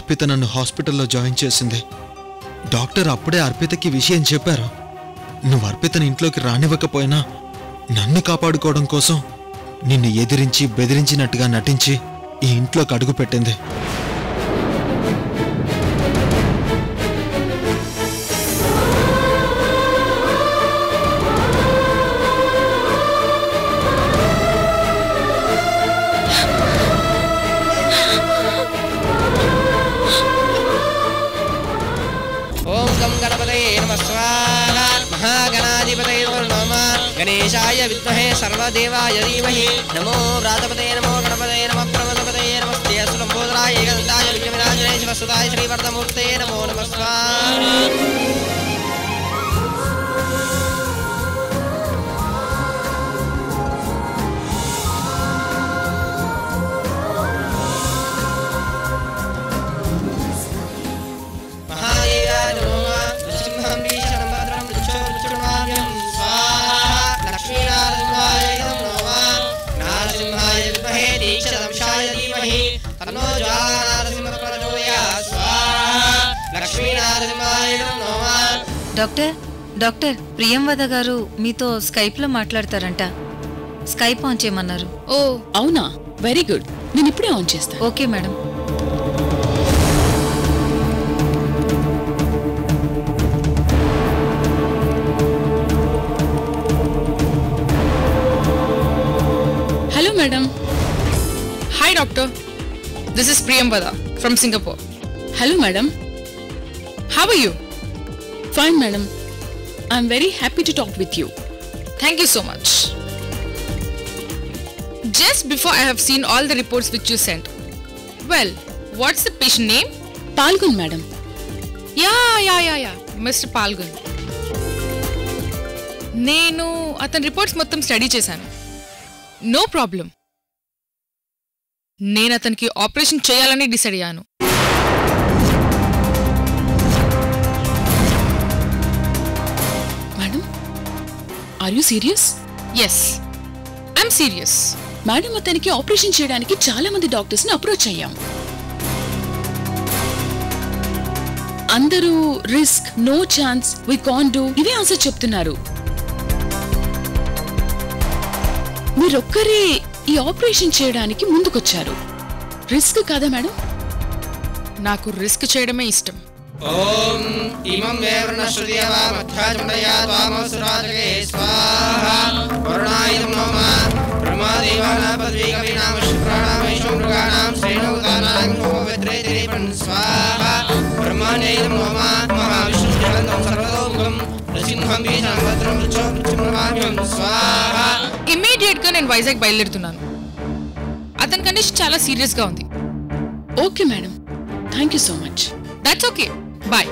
అర్పిత నన్ను హాస్పిటల్లో జాయిన్ చేసింది. డాక్టర్ అప్పుడే అర్పితకి విషయం చెప్పారు. నువ్వు అర్పితని ఇంట్లోకి రానివ్వకపోయినా నన్ను కాపాడుకోవడం కోసం నిన్ను ఎదిరించి బెదిరించినట్టుగా నటించి ఈ ఇంట్లోకి అడుగు పెట్టింది. गणेशाय विद्महे सर्वदेवाय धीमहि नमो व्रातपते नमो गणपते नमः प्रमदपते नमस्ते सुलंबोदराय गन्धाय विघ्नविनाशने शिवसुताय श्रीवरदमूर्ते नमो नमः स्वाहा। డాక్టర్ డాక్టర్ ప్రియంవద గారు మీతో స్కైప్ లో మాట్లాడతారంట. స్కైప్ ఆన్ చేయమన్నారు. ఓ అవునా, వెరీ గుడ్. నేను ఇప్పుడే ఆన్ చేస్తాను. Okay madam. Hello madam. Hi doctor, this is Priyamvada from Singapore. Hello madam, how are you? Fine, madam. I'm very happy to talk with you. Thank you so much. Just before I have seen all the reports which you sent. Well, what's the patient name? Palgun, madam. Yeah. Mr. Palgun. నేను అతని reports మొత్తం study చేశాను. No problem. నేను అతనికి operation చేయాలని decide అయ్యాను. Are you serious? Yes, I'm serious. Madam అతనికి operation చేయడానికి చాలా మంది డాక్టర్స్ ని అప్రోచ్ అయ్యాం. అందరూ risk, no chance, we can't do ఇవే ఆన్సర్ చెప్తున్నారు. మీరొక్కరే ఈ ఆపరేషన్ చేయడానికి ముందుకొచ్చారు. రిస్క్ కాదా మేడం? నాకు రిస్క్ చేయడమే ఇష్టం. ओम इमं वेवर्णश्रुतियवा मध्याचमडया त्वामसुराजगे स्वाहा वरुणायं नमः ब्रह्मदेवानां पदवीकवीनां शुक्राणां मृगाणां श्रेणुतानां पवित्रेतिरिपन् स्वाहा ब्रह्मणेयं नमः महाविष्णुजलन्तं सर्वतोमुखं नृसिंहं बीजं भद्रं वृक्षं स्वाहा. ఇమ్మీడియట్ గా నేను వైజాగ్ బయలుదేరుతున్నాను. అతని కండిషన్ చాలా సీరియస్ గా ఉంది. Okay madam, thank you so much. That's okay, bye.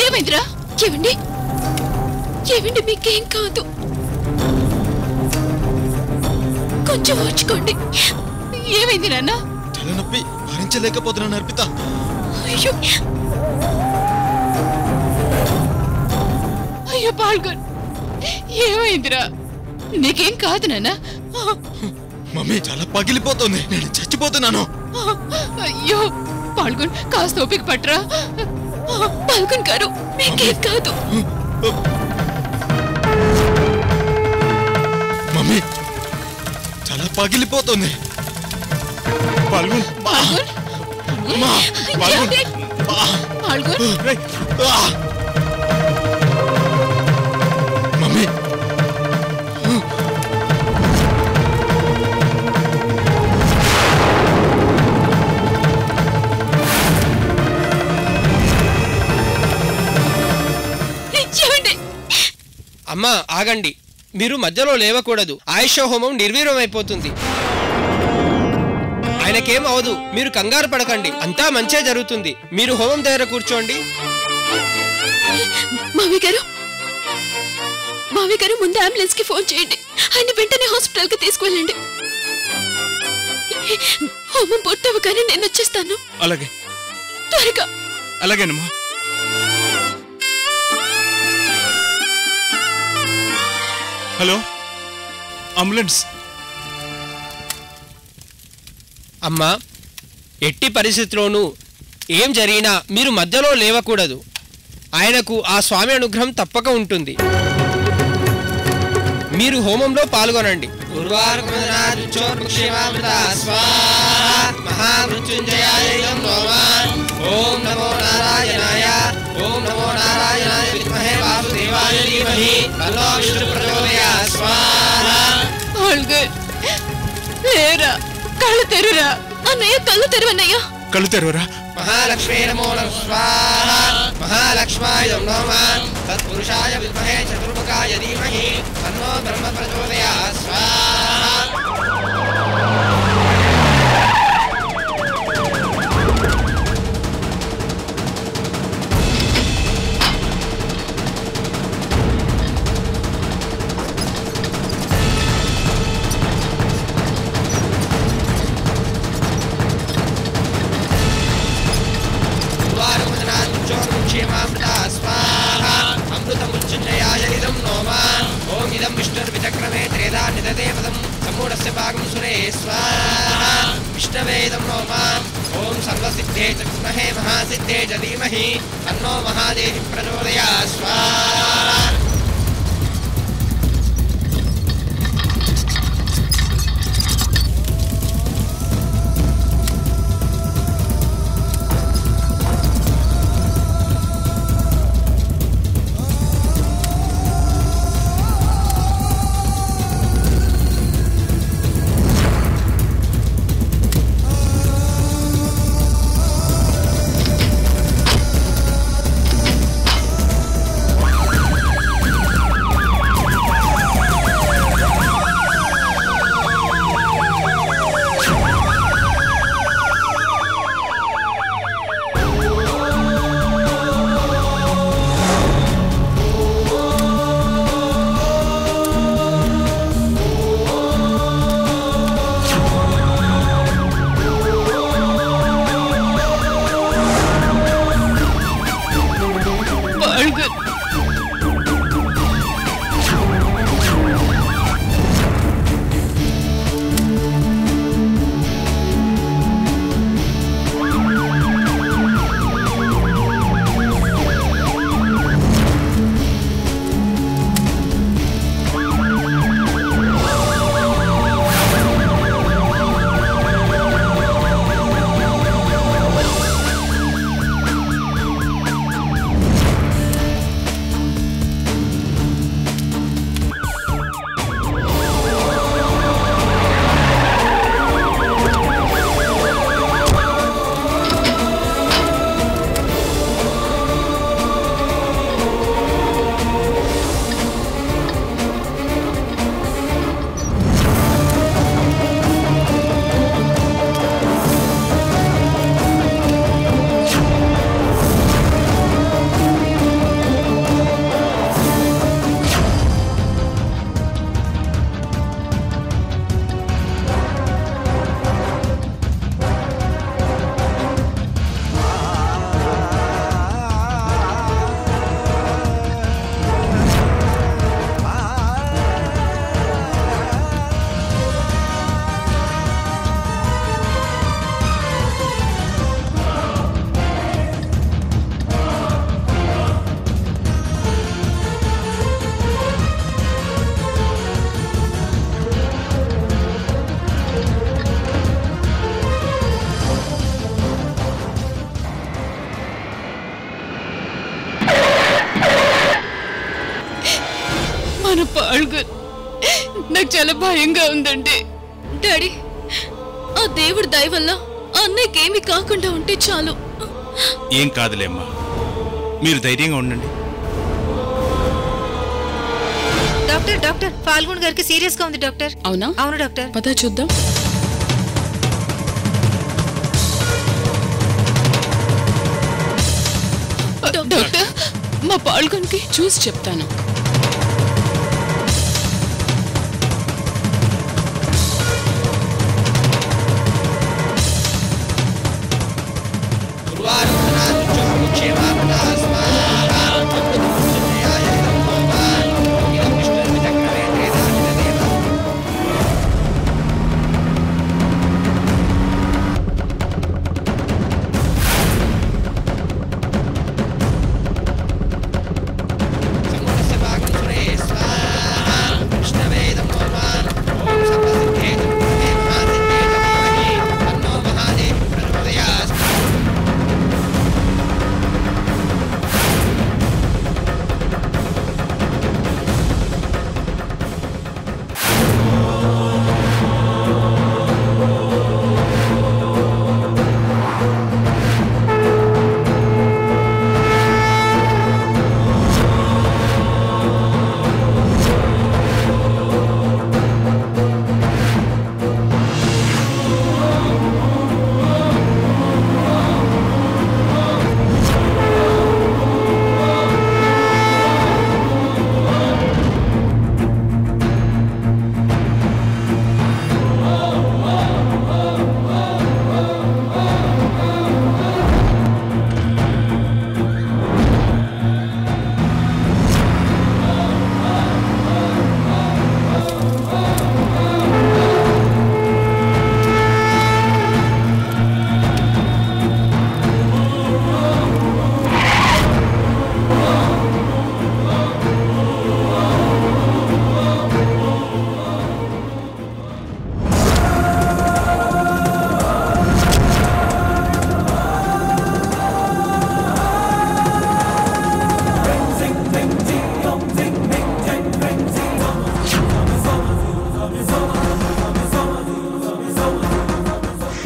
ఏమైందిరా? ఏమండి ఏమండి మీకేం కాదు, కొంచెం ఓర్చుకోండి. ఏమైంది నాన్న? తలనొప్పి భరించలేకపోతున్నాను అర్పిత. అయ్యో అయ్యో పాల్గొన్, ఏమైందిరా? నీకేం కాదు నాన్న. మమ్మీ చాలా పగిలిపోతుంది, నేను చచ్చిపోతున్నాను. అయ్యో పాల్గొన్, కాస్త ఓపిక పట్టరా. పాల్గొన్ గారు మీకేం కాదు. మమ్మీ చాలా పగిలిపోతుంది. పాల్గొన్ మమ్మీ అమ్మా ఆగండి, మీరు మధ్యలో లేవకూడదు. ఆయుష హోమం నిర్వీర్యమైపోతుంది. ఆయనకేం అవదు, మీరు కంగారు పడకండి, అంతా మంచే జరుగుతుంది. మీరు హోమం దగ్గర కూర్చోండి. మావి గారు ముందు అంబులెన్స్ కి ఫోన్ చేయండి. ఆయన వెంటనే హాస్పిటల్ కి తీసుకువెళ్ళండి. హోమం పూర్తవగానే నేను వచ్చేస్తాను. అలాగే త్వరగా. అలాగేనమ్మా. Hello ambulance. అమ్మా ఎట్టి పరిస్థితిలోనూ ఏం జరిగినా మీరు మధ్యలో లేవకూడదు. ఆయనకు ఆ స్వామి అనుగ్రహం తప్పక ఉంటుంది. మీరు హోమంలో పాల్గొనండి. ఓం నమో నారాయణాయ, ఓం నమో నారాయణాయ విద్మహే వాసుదేవాయ ధీమహి తన్నో విష్ణు ప్రచోదయాత్. స్వాహా. లేరా, కళ్ళు తెరురా అన్నయ్య, కళ్ళు తెరువన్నయ్య. కళ్ళు తెరువరా. మహాలక్ష్మీ నమో నమః. స్వాహా. మహాలక్ష్మాయ నమః. తత్పురుషాయ విద్మహే చతుర్ముఖాయ ధీమహి తన్నో బ్రహ్మ ప్రచోదయాత్. స్వాహా. ओम सर्वसिद्धे च विद्महे महासिद्धे च धीमहि तन्नो महादेवी प्रचोदयात्. स्वाहा. నాకు చాలా భయంగా ఉందండి. డాడీ, ఆ దేవుడి దయ వల్ల ఆ అన్నయ్యకి ఏమీ కాకుండా ఉంటే చాలు. ఏం కాదులేమ్మా, మీరు ధైర్యంగా ఉండండి. డాక్టర్ డాక్టర్ ఫాల్గున్ గారికి సీరియస్ గా ఉంది డాక్టర్. అవునా? అవును డాక్టర్. పద చూద్దాం. డాక్టర్, మా పాల్గొనికి చూసి చెప్తాను.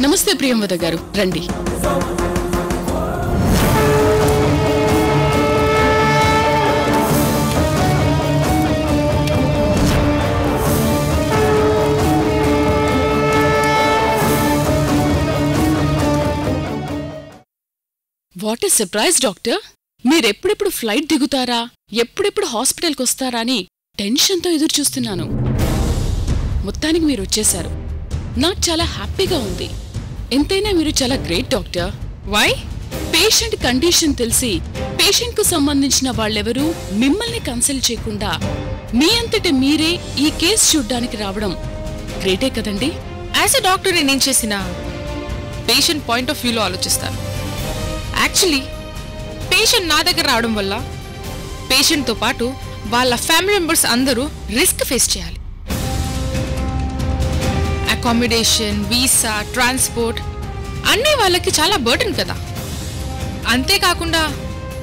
నమస్తే ప్రియంవద గారు, రండి. What a surprise doctor. మీరెప్పుడెప్పుడు ఫ్లైట్ దిగుతారా, ఎప్పుడెప్పుడు హాస్పిటల్కి వస్తారా అని టెన్షన్తో ఎదురు చూస్తున్నాను. మొత్తానికి మీరు వచ్చేశారు. నాకు చాలా హ్యాపీగా ఉంది. ఎంతైనా మీరు చాలా great doctor. Why? Patient condition తెలిసి పేషెంట్కు సంబంధించిన వాళ్ళెవరూ మిమ్మల్ని కన్సల్ట్ చేయకుండా మీ అంతటి మీరే ఈ కేసు చూడ్డానికి రావడం గ్రేటే కదండి. యాజ్ అ డాక్టర్ నేనేం చేసినా పేషెంట్ పాయింట్ ఆఫ్ వ్యూలో ఆలోచిస్తాను. యాక్చువల్లీ పేషెంట్ నా దగ్గర రావడం వల్ల పేషెంట్తో పాటు వాళ్ళ ఫ్యామిలీ మెంబర్స్ అందరూ రిస్క్ ఫేస్ చేయాలి. అకామిడేషన్, వీసా, ట్రాన్స్పోర్ట్ అన్నీ వాళ్ళకి చాలా బర్డెన్ కదా. అంతేకాకుండా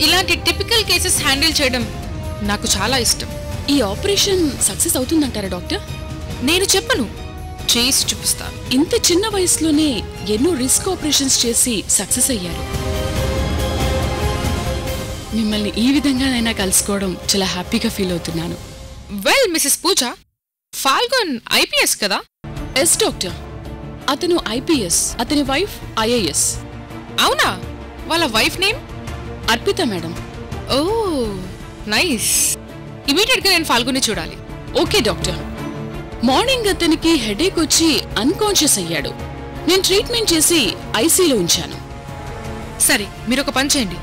ఇలాంటి టిపికల్ కేసెస్ హ్యాండిల్ చేయడం నాకు చాలా ఇష్టం. ఈ ఆపరేషన్ సక్సెస్ అవుతుందంటారా డాక్టర్? నేను చెప్పను, చేసి చూపిస్తాను. ఇంత చిన్న వయసులోనే ఎన్నో రిస్క్ ఆపరేషన్స్ చేసి సక్సెస్ అయ్యారు. మిమ్మల్ని ఈ విధంగానైనా కలుసుకోవడం చాలా హ్యాపీగా ఫీల్ అవుతున్నాను. వెల్ మిసెస్ పూజ, ఫాల్గున్ ఐపీఎస్ కదా? ఎస్ డాక్టర్, అతను ఐపీఎస్, అతని వైఫ్ ఐఏఎస్. అవునా? వాళ్ళ వైఫ్ నేమ్? అర్పిత మేడం. ఓ నైస్. ఇమీడియట్గా నేను ఫాల్గుని చూడాలి. Okay doctor. మార్నింగ్ అతనికి హెడేక్ వచ్చి అన్కాన్షియస్ అయ్యాడు. నేను ట్రీట్మెంట్ చేసి ఐసీలో ఉంచాను. సరే, మీరు ఒక పని చేయండి.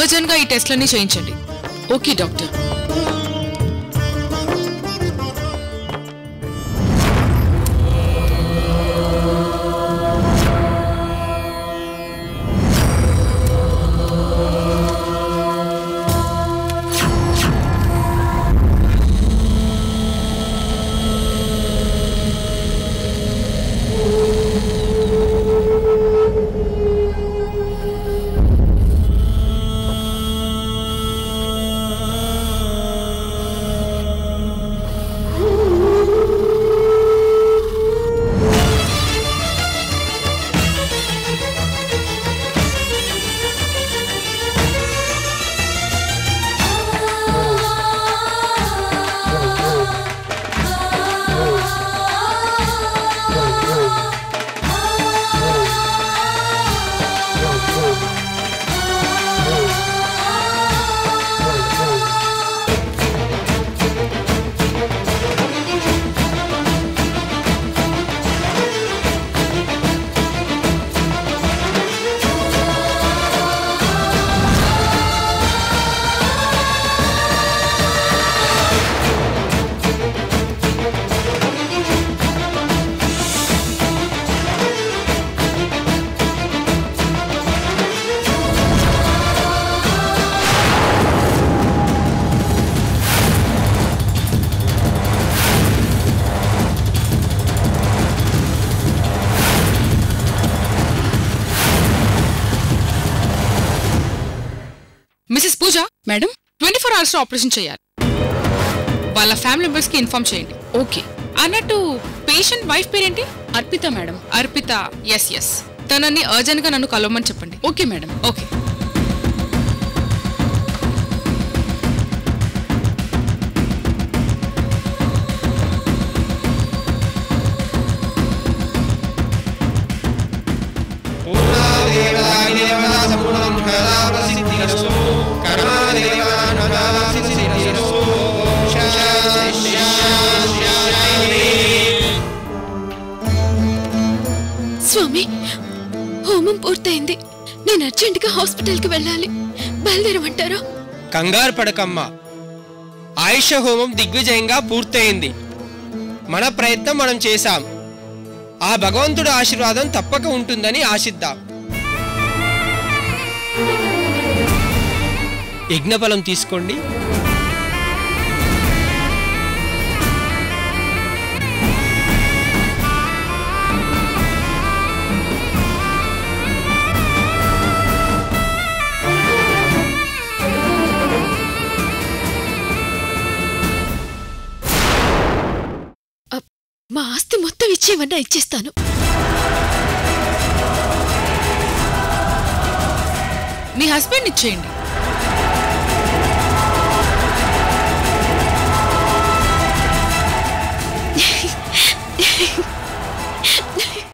అర్జెంట్గా ఈ టెస్ట్లన్నీ చేయించండి. Okay doctor. మిసెస్ పూజ మేడం 24 hours ఆపరేషన్ చేయాలి. వాళ్ళ ఫ్యామిలీ మెంబర్స్ కి ఇన్ఫార్మ్ చేయండి. ఓకే. అన్నట్టు పేషెంట్ వైఫ్ పేరేంటి? అర్పిత మేడం. అర్పిత. ఎస్ తనని అర్జెంట్ గా నన్ను కలవమని చెప్పండి. Okay madam. ఓకే. స్వామి, హోమం పూర్తయింది. నేను అర్జెంటుగా హాస్పిటల్కి వెళ్ళాలి. బయలుదేరమంటారా? కంగారు పడకమ్మా. ఆయుష హోమం దిగ్విజయంగా పూర్తయింది. మన ప్రయత్నం మనం చేశాం. ఆ భగవంతుడి ఆశీర్వాదం తప్పక ఉంటుందని ఆశిద్దాం. యజ్ఞఫలం తీసుకోండి. మా ఆస్తి మొత్తం ఇచ్చేవన్నా ఇచ్చేస్తాను. మీ హస్బెండ్ ఇచ్చేయండి.